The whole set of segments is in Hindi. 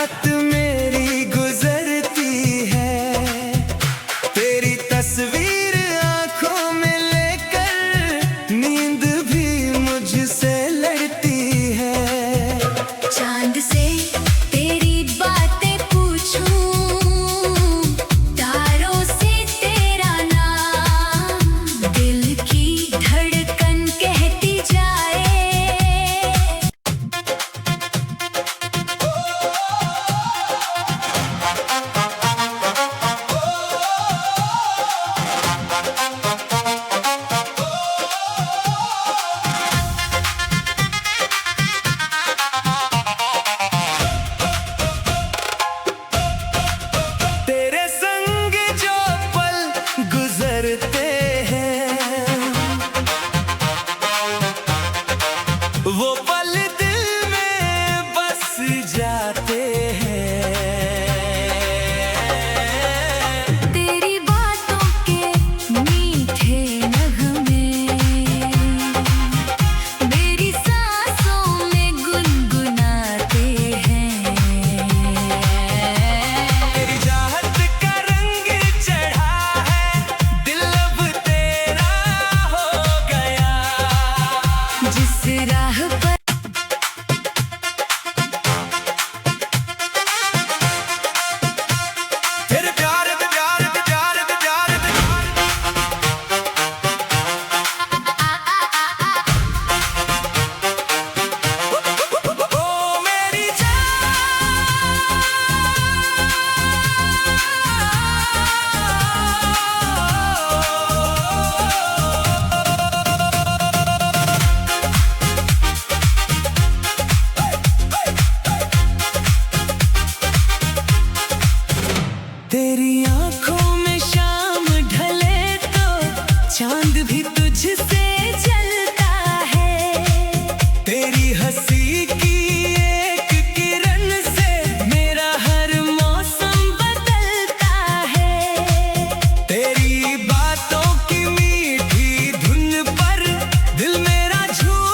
रात मेरी गुजरती है, तेरी तस्वीर आंखों में लेकर नींद भी मुझसे लड़ती है। चांद से तेरी बातें पूछूं, तारों से तेरा नाम, दिल की धड़कन कहती जाए। तेरे संग जो पल गुजरते हैं, वो पल दिल में बस जाते हैं। तेरी बातों के मीठे नगमे मेरी सांसों में गुनगुनाते हैं। तेरी चाहत का रंग चढ़ा है, दिल अब तेरा हो गया। जिस राह पर तेरे प्यार पे प्यार पे प्यार पे प्यार पे ओ मेरी तेरी आंखों में शाम ढले तो चांद भी तुझसे जलता है। तेरी हंसी की एक किरण से मेरा हर मौसम बदलता है। तेरी बातों की मीठी धुन पर दिल मेरा झूम।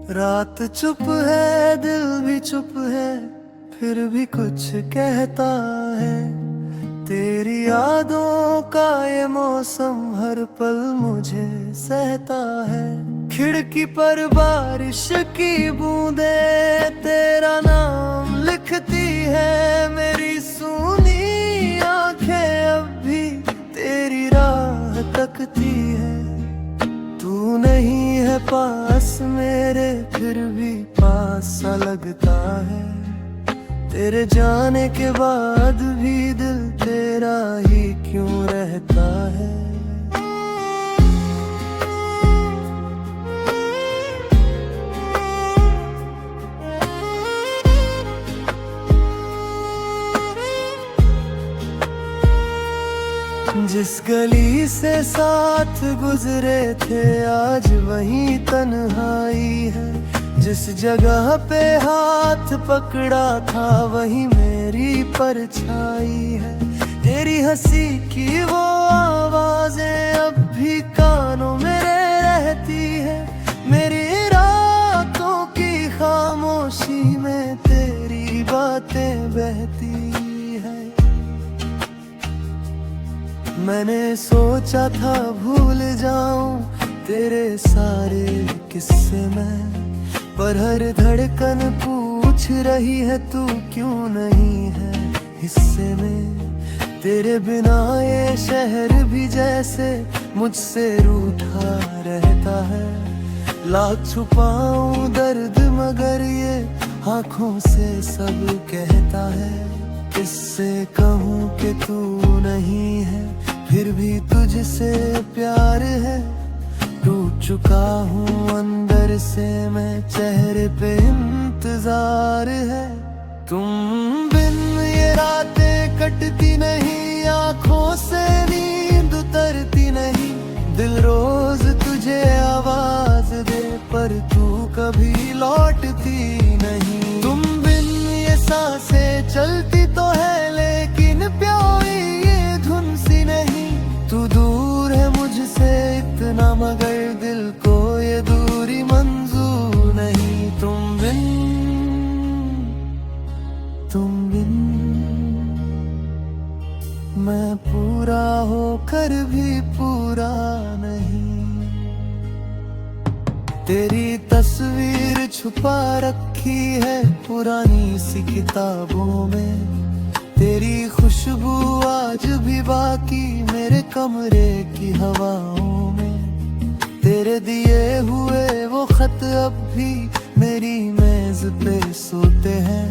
रात चुप है, दिल भी चुप है, फिर भी कुछ कहता है। तेरी यादों का ये मौसम हर पल मुझे सहता है। खिड़की पर बारिश की बूंदें तेरा नाम लिखती है। मेरी सूनी आंखें अब भी तेरी राह तकती है। तू नहीं है पास मेरे, फिर भी पास सा लगता है। तेरे जाने के बाद भी दिल तेरा ही क्यों रहता है। जिस गली से साथ गुजरे थे आज वही तन्हाई है। जिस जगह पे हाथ पकड़ा था वही मेरी परछाई है। तेरी हंसी की वो आवाजें अब भी कानों में रहती है। मेरी रातों की खामोशी में तेरी बातें बहती है। मैंने सोचा था भूल जाऊं तेरे सारे किस्से में, पर हर धड़कन पूछ रही है तू क्यों नहीं है हिस्से में। तेरे बिना ये शहर भी जैसे मुझसे रूठा रहता है। लाख छुपाऊं दर्द मगर ये आंखों से सब कहता है। किससे कहूँ कि तू नहीं है, फिर भी तुझसे प्यार है। टूट चुका हूँ अंदर से मैं, चेहरे पे इंतजार है। तुम बिन ये रातें कटती नहीं, आंखों से नींद उतरती नहीं। दिल रोज तुझे आवाज दे पर तू कभी लौटती नहीं। तुम बिन ये सांसें चलती तो है लेकिन प्यार तुम बिन मैं पूरा होकर भी पूरा नहीं। तेरी तस्वीर छुपा रखी है पुरानी सी किताबों में, तेरी खुशबू आज भी बाकी मेरे कमरे की हवाओं में, तेरे दिए हुए वो खत अब भी मेरी मेज पे सोते हैं।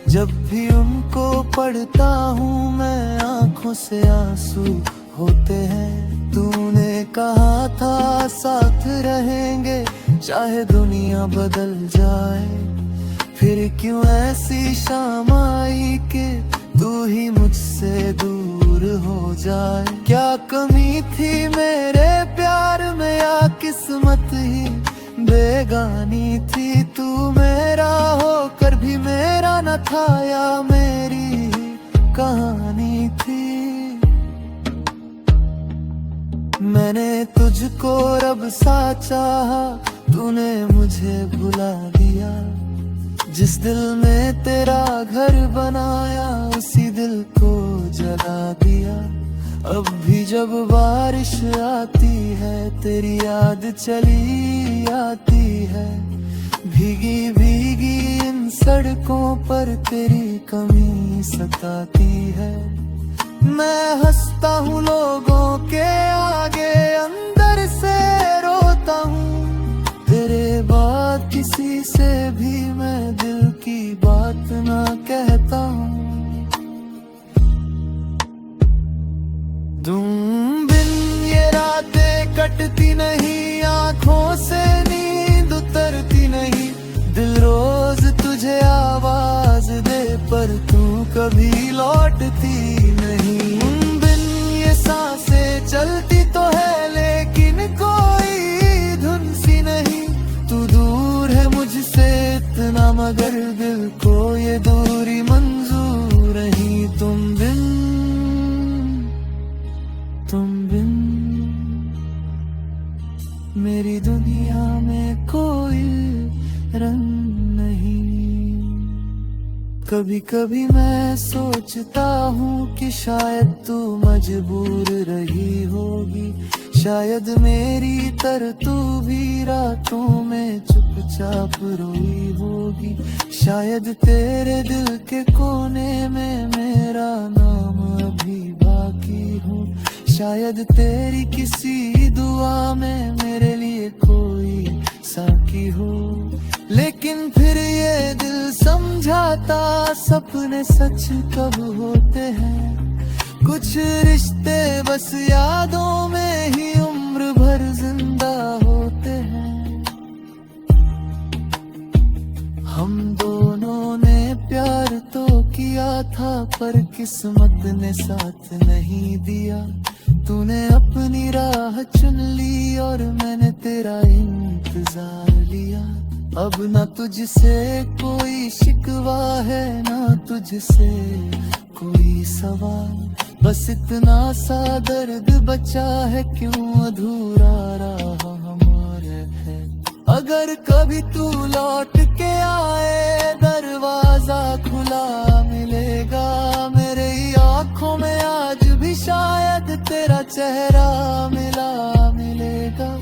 जब भी उनको पढ़ता हूँ मैं आंखों से आंसू होते हैं। तूने कहा था साथ रहेंगे चाहे दुनिया बदल जाए, फिर क्यों ऐसी शाम आई कि तू ही मुझसे दूर हो जाए। क्या कमी थी मेरे प्यार में या किस्मत ही बेगानी थी, तू मेरा होकर भी मेरा न था या मेरी कहानी थी। मैंने तुझको रब सा चाहा, तूने मुझे भुला दिया। जिस दिल में तेरा घर बनाया उसी दिल को जला दिया। अब भी जब बारिश आती है तेरी याद चली आती है, भीगी भीगी इन सड़कों पर तेरी कमी सताती है। मैं हंसता हूँ लोगों के आगे अंदर से रोता हूँ, तेरे बाद किसी से भी मैं दिल की बात ना कहता हूँ। तुम बिन ये रातें कटती नहीं, आंखों से नींद उतरती नहीं, दिल रोज तुझे आवाज दे पर तू कभी लौटती नहीं। तुम बिन ये सांसें चलती तो है लेकिन कोई धुन सी नहीं, तू दूर है मुझसे इतना मगर दिल को ये दूरी मंजूर नहीं। तुम बिन मेरी दुनिया में कोई रंग नहीं। कभी कभी मैं सोचता हूँ कि शायद तू मजबूर रही होगी, शायद मेरी तरह तू भी रातों में चुपचाप रोई होगी, शायद तेरे दिल के कोने में मेरा नाम अभी बाकी हो, शायद तेरी किसी दुआ में मेरे लिए कोई साकी हो। लेकिन फिर ये दिल समझाता सपने सच कब होते हैं, कुछ रिश्ते बस यादों में ही उम्र भर जिंदा होते हैं। हम दोनों ने प्यार तो किया था पर किस्मत ने साथ नहीं दिया, तूने अपनी राह चुन ली और मैंने तेरा इंतजार लिया। अब ना तुझसे कोई शिकवा है ना तुझसे कोई सवाल, बस इतना सा दर्द बचा है क्यों अधूरा रहा हमारे है। अगर कभी तू लौट के आए दरवाजा खुला मिलेगा, मेरे आँखों में आज भी शायद तेरा चेहरा मिलेगा।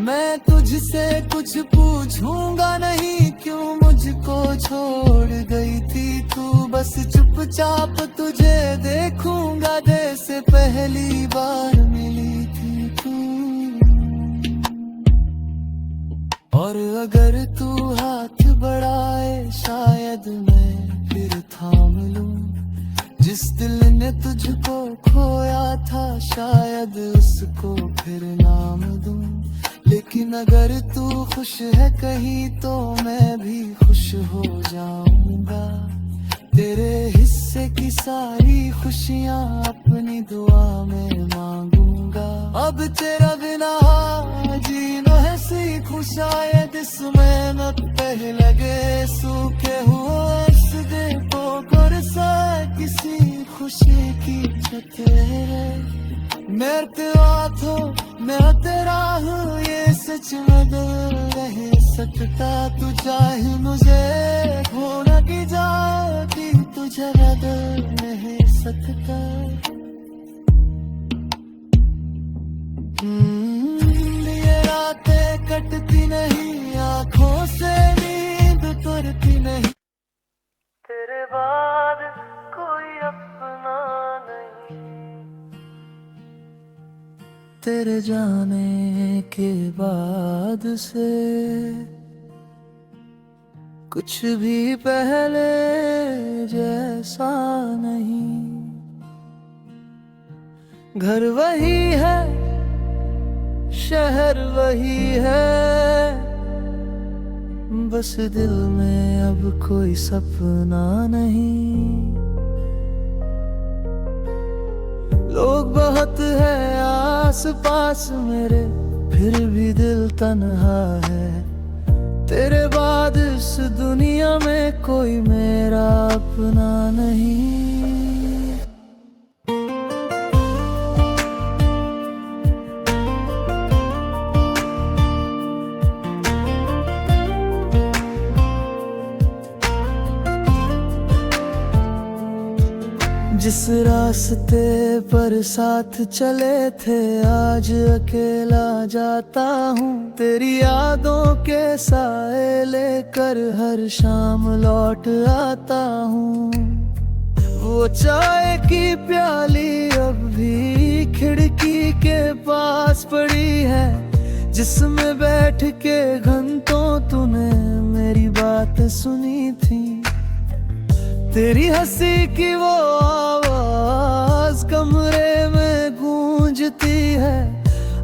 मैं तुझसे कुछ पूछूंगा नहीं क्यों मुझको छोड़ गई थी तू, बस चुपचाप तुझे देखूंगा जैसे पहली बार मिली थी तू। और अगर तू हाथ बढ़ाए शायद मैं फिर थाम लूं, जिस दिल ने तुझको खोया था शायद उसको फिर नाम दूं। लेकिन अगर तू खुश है कहीं तो मैं भी खुश हो जाऊंगा, तेरे हिस्से की सारी खुशियाँ अपनी दुआ में मांगूंगा। अब तेरा बिना जीना है सीखूं शायद इसमें न पह लगे, सूखे हुए दे पोकर सा किसी खुशी की छतेरे। मैं तेरा हूँ ये सच में दिल रह सकता, तू चाहे मुझे खोना की जाती तुझे बदल नहीं सकता। ये रातें कटती नहीं, आंखों से नींद तुरती नहीं, तेरे बाद कोई अपना नहीं। तेरे जाने के बाद से कुछ भी पहले जैसा नहीं। घर वही है, शहर वही है, बस दिल में अब कोई सपना नहीं। लोग बहुत है आस पास मेरे, फिर भी दिल तन्हा है। तेरे बाद इस दुनिया में कोई मेरा अपना नहीं। जिस रास्ते पर साथ चले थे आज अकेला जाता हूँ। तेरी यादों के साए लेकर हर शाम लौट आता हूँ। वो चाय की प्याली अब भी खिड़की के पास पड़ी है, जिसमें बैठ के घंटों तूने मेरी बात सुनी थी। तेरी हंसी की वो आवाज कमरे में गूंजती है।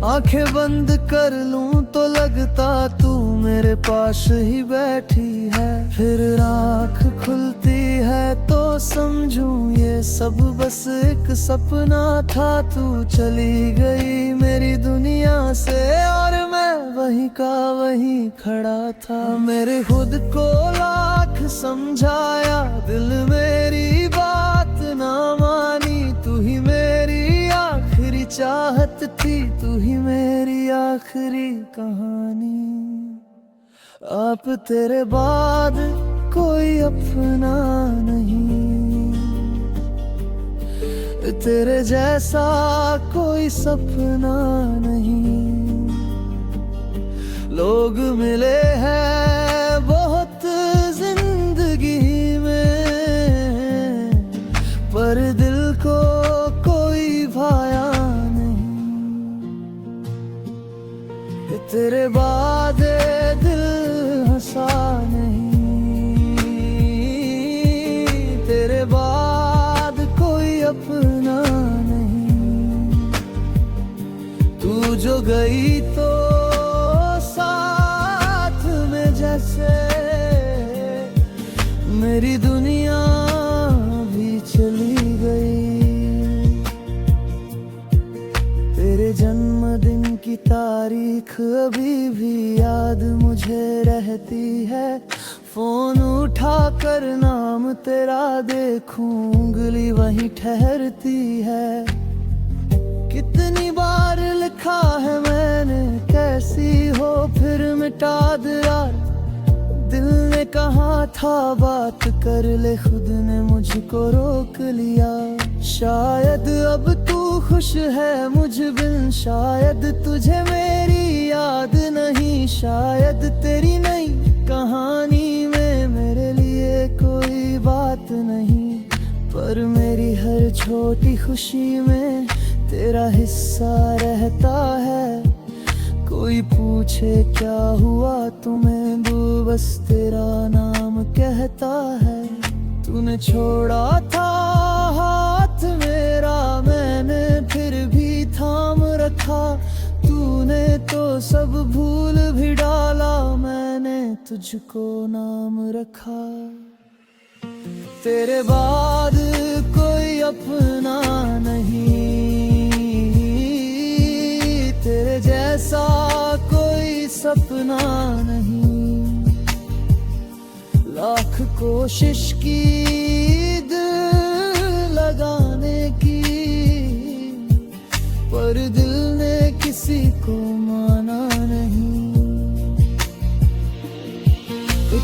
आंखें बंद कर लूं तो लगता तू मेरे पास ही बैठी है। फिर आँख खुलती है तो समझूं ये सब बस एक सपना था। तू चली गई मेरी दुनिया से और मैं वहीं का वहीं खड़ा था। मेरे खुद को लाख समझाया, दिल मेरी बात ना मानी। तू ही मेरी आखिरी चाहत थी, तू ही मेरी आखिरी कहानी। आप तेरे बाद कोई अपना नहीं, तेरे जैसा कोई सपना नहीं। लोग मिले हैं बहुत जिंदगी में, पर दिल को कोई भाया नहीं। तेरे बाद दिल हंसा नहीं, तेरे बाद कोई अपना नहीं। तू जो गई तो साथ में जैसे मेरी दुनिया भी चली गई। तेरे जन्मदिन की तारीख अभी भी याद मुझे रहती है। फोन उठा कर नाम तेरा देखूं, उंगली वहीं ठहरती है। कितनी बार लिखा है मैंने, कैसी हो फिर मिटा दिया। दिल ने कहा था बात कर ले, खुद ने मुझको रोक लिया। शायद अब तू खुश है मुझ बिन, शायद तुझे मेरी याद नहीं। शायद तेरी नई कहानी में मेरे लिए कोई बात नहीं, पर मेरी हर छोटी खुशी में तेरा हिस्सा रहता है। कोई पूछे क्या हुआ तुम्हें, वो बस तेरा नाम कहता है। तूने छोड़ा था हाथ मेरा, मैंने फिर भी थाम रखा। तूने तो सब भूल भी डाला, मैंने तुझको नाम रखा। तेरे बाद कोई अपना नहीं, तेरे जैसा कोई सपना नहीं। लाख कोशिश की दिल लगाने की, पर दिल ने किसी को माना नहीं।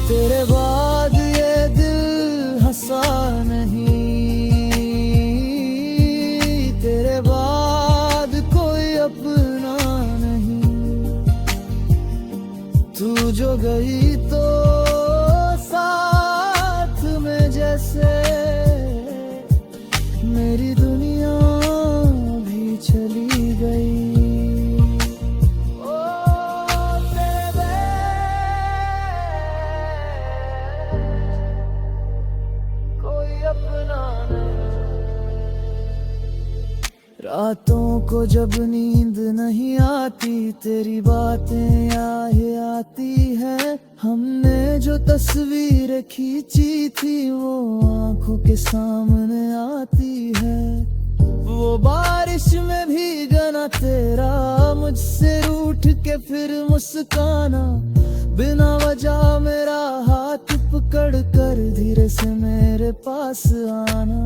तेरे बाद ये दिल हंसा नहीं, रातों को जब नींद नहीं आती तेरी बातें याद आती है। हमने जो तस्वीर खींची थी वो आंखों के सामने आती है। वो बारिश में भीगना तेरा मुझसे रूठ के फिर मुस्काना, बिना वजह मेरा हाथ पकड़ कर धीरे से मेरे पास आना।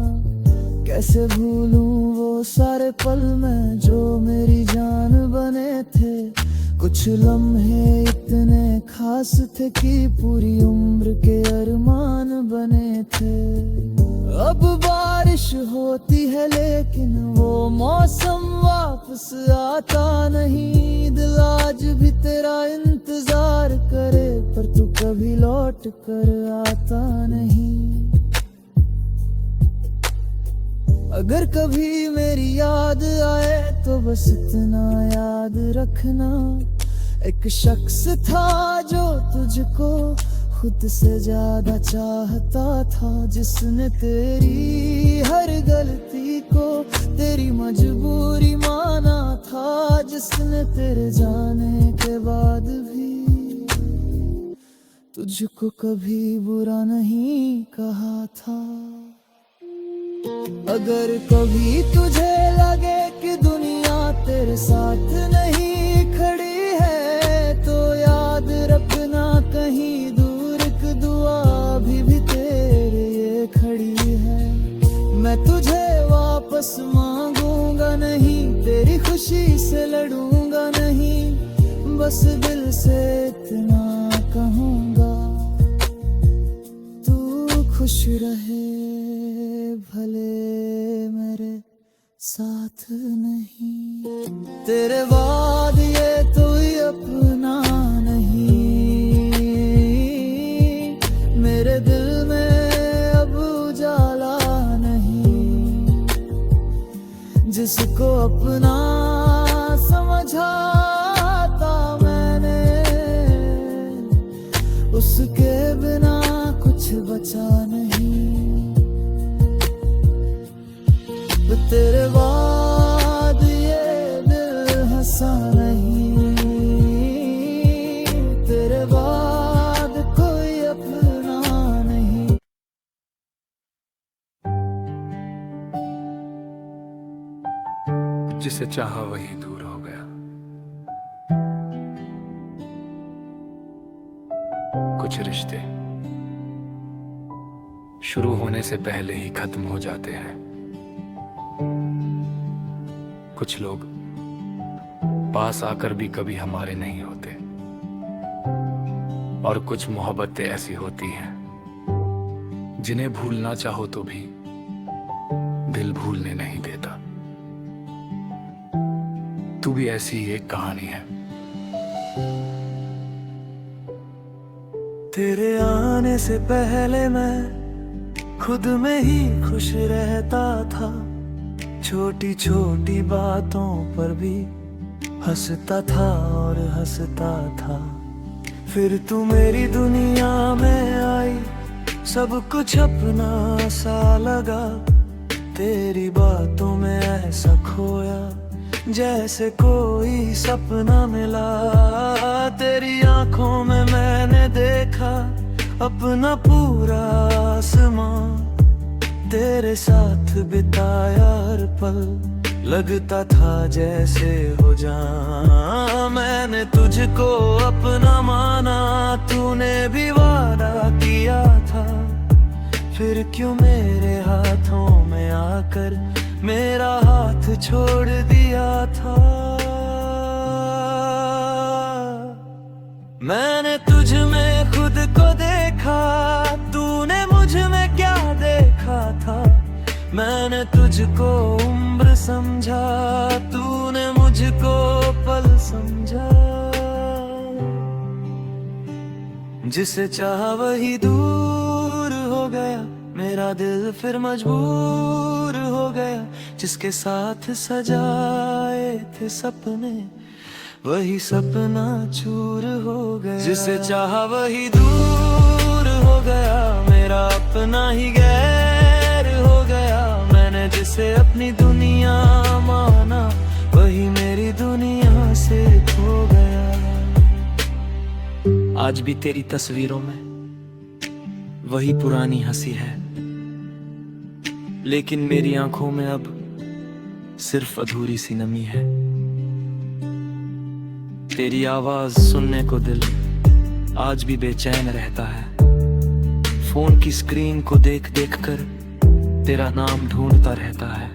कैसे भूलूं वो सारे पल में जो मेरी जान बने थे। कुछ लम्हे इतने खास थे कि पूरी उम्र के अरमान बने थे। अब बारिश होती है लेकिन वो मौसम वापस आता नहीं। दिल आज भी तेरा इंतजार करे पर तू कभी लौट कर आता नहीं। अगर कभी मेरी याद आए तो बस इतना याद रखना, एक शख्स था जो तुझको खुद से ज्यादा चाहता था। जिसने तेरी हर गलती को तेरी मजबूरी माना था। जिसने तेरे जाने के बाद भी तुझको कभी बुरा नहीं कहा था। अगर कभी तुझे लगे कि दुनिया तेरे साथ नहीं खड़ी है तो याद रखना कहीं दूर एक दुआ भी तेरे ये खड़ी है। मैं तुझे वापस मांगूंगा नहीं, तेरी खुशी से लड़ूंगा नहीं, बस दिल से इतना कहूंगा तू खुश रहे भले मेरे साथ नहीं। तेरे बाद ये तो अपना नहीं, मेरे दिल में अब उजाला नहीं। जिसको अपना समझा था मैंने उसके बिना कुछ बचा नहीं। तेरे बाद ये दिल हंसा नहीं, तेरे बाद कोई अपना नहीं। जिसे चाहा वही दूर हो गया। कुछ रिश्ते शुरू होने से पहले ही खत्म हो जाते हैं। कुछ लोग पास आकर भी कभी हमारे नहीं होते और कुछ मोहब्बतें ऐसी होती हैं जिन्हें भूलना चाहो तो भी दिल भूलने नहीं देता। तू भी ऐसी एक कहानी है। तेरे आने से पहले मैं खुद में ही खुश रहता था। छोटी छोटी बातों पर भी हंसता था और हंसता था। फिर तू मेरी दुनिया में आई, सब कुछ अपना सा लगा। तेरी बातों में ऐसा खोया जैसे कोई सपना मिला। तेरी आंखों में मैंने देखा अपना पूरा आसमां। तेरे साथ बिताया हर पल लगता था जैसे हो जाऊं। मैंने तुझको अपना माना, तूने भी वादा किया था। फिर क्यों मेरे हाथों में आकर मेरा हाथ छोड़ दिया था। मैंने तुझ में खुद को देखा, तूने मुझ में क्या देखा था। मैंने तुझको उम्र समझा, तूने मुझको पल समझा। जिसे चाहा वही दूर हो गया, मेरा दिल फिर मजबूर हो गया। जिसके साथ सजाए थे सपने वही सपना चूर हो गया। जिसे चाहा वही दूर हो गया, मेरा अपना ही गैर हो गया। मैंने जिसे अपनी दुनिया मान आज भी तेरी तस्वीरों में वही पुरानी हंसी है, लेकिन मेरी आंखों में अब सिर्फ अधूरी सी नमी है। तेरी आवाज सुनने को दिल आज भी बेचैन रहता है। फोन की स्क्रीन को देख देख कर तेरा नाम ढूंढता रहता है।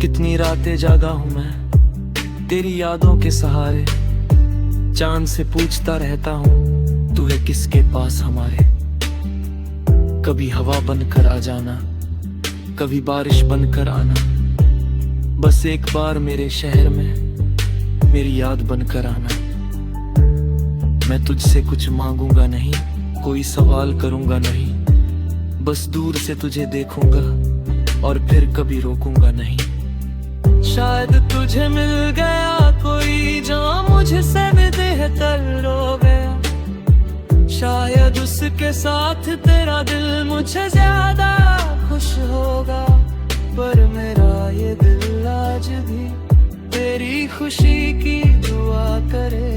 कितनी रातें जागा हूं मैं तेरी यादों के सहारे, चांद से पूछता रहता हूँ तू है किसके पास हमारे। कभी हवा बनकर आ जाना, कभी बारिश बनकर आना, बस एक बार मेरे शहर में मेरी याद बनकर आना। मैं तुझसे कुछ मांगूंगा नहीं, कोई सवाल करूंगा नहीं, बस दूर से तुझे देखूंगा और फिर कभी रोकूंगा नहीं। शायद तुझे मिल गया कोई जो मुझसे भी बेहतर हो गया, शायद उसके साथ तेरा दिल मुझसे ज्यादा खुश होगा। पर मेरा ये दिल आज भी तेरी खुशी की दुआ करे।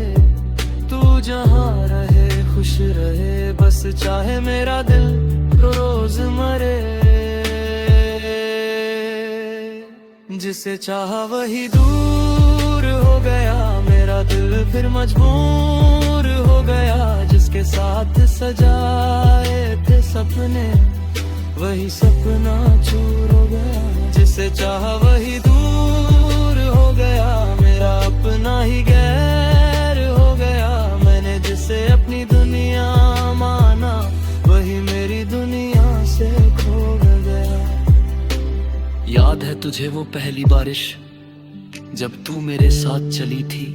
तू जहाँ रहे खुश रहे, बस चाहे मेरा दिल रोज मरे। जिसे चाहा वही दूर हो गया मेरा दिल, फिर मजबूर हो गया। जिसके साथ सजाए थे सपने वही सपना चूर हो गया। जिसे चाहा वही दूर हो गया, मेरा अपना ही गैर हो गया। मैंने जिसे अपनी दुनिया माना वही मेरी दुनिया से खो गया। याद है तुझे वो पहली बारिश जब तू मेरे साथ चली थी,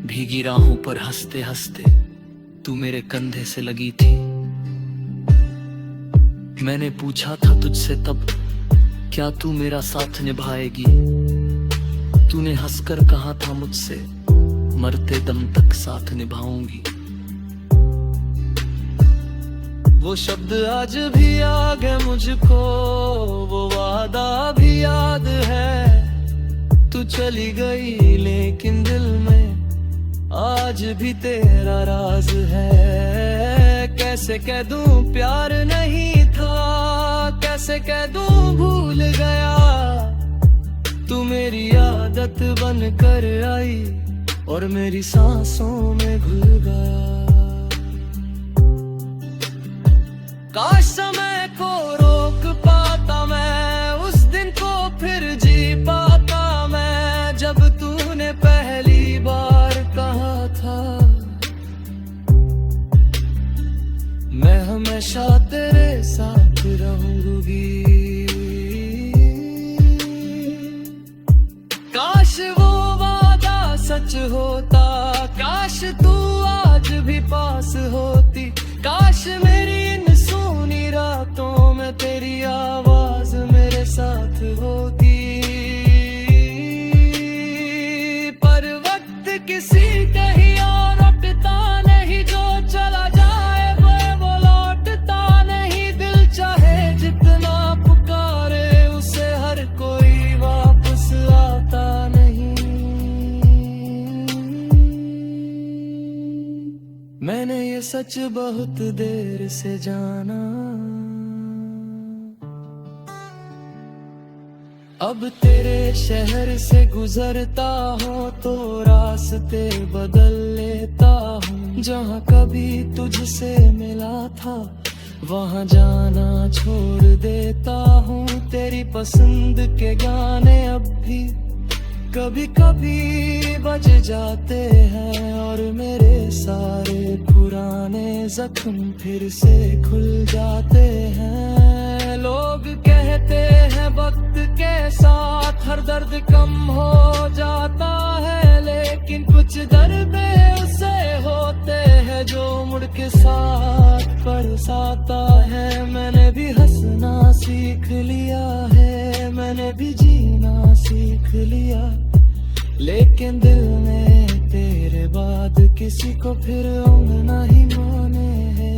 भीगी राहों पर हंसते हंसते तू मेरे कंधे से लगी थी। मैंने पूछा था तुझसे तब क्या तू मेरा साथ निभाएगी, तूने हंसकर कहा था मुझसे मरते दम तक साथ निभाऊंगी। वो शब्द आज भी याद है मुझको, वो वादा भी याद है। तू चली गई लेकिन दिल में आज भी तेरा राज है। कैसे कह दूं प्यार नहीं था, कैसे कह दूं भूल गया। तू मेरी आदत बन कर आई और मेरी सांसों में घुल गया। काश समय को रोक पाता मैं, उस दिन को फिर जी पाता मैं, जब तूने पहली बार कहा था मैं हमेशा तेरे साथ रहूंगी। काश वो वादा सच होता, काश तू आज भी पास होती। काश मेरी इन सूनी रातों में तेरी आवाज मेरे साथ होती। पर वक्त किसी कहीं और रुकता नहीं, जो चला जाए वो लौटता नहीं। दिल चाहे जितना पुकारे उसे हर कोई वापस आता नहीं। मैंने ये सच बहुत देर से जाना, अब तेरे शहर से गुजरता हूँ तो रास्ते बदल लेता हूँ। जहाँ कभी तुझसे मिला था वहाँ जाना छोड़ देता हूँ। तेरी पसंद के गाने अब भी कभी कभी बज जाते हैं और मेरे सारे पुराने जख्म फिर से खुल जाते हैं। लोग कहते हैं वक्त के साथ हर दर्द कम हो जाता है, लेकिन कुछ दर्द ऐसे होते हैं जो मुड़ के साथ बरसाता है। मैंने भी हंसना सीख लिया है, मैंने भी जीना सीख लिया, लेकिन दिल में तेरे बाद किसी को फिर उम्र ही माने है।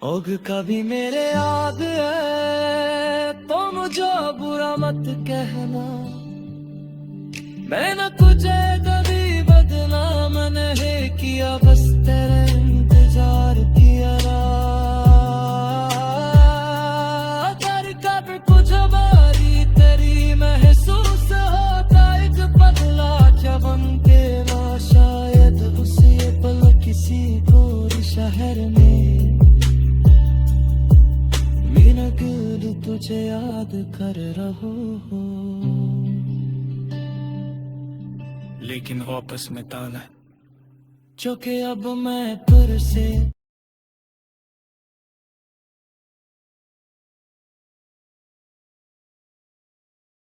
ओग कभी मेरे याद है तो मुझे बुरा मत कहना, मैं न तुझे कभी बदनाम मैंने है किया बस तेरे इंतजार किया कर कब कुछ बारी तेरी महसूस होता एक बदला जबन के ना शायद उसी पल किसी और शहर में मेरा दिल तुझे याद कर रहो हो लेकिन वापस में ताला है जो कि अब मैं तुझसे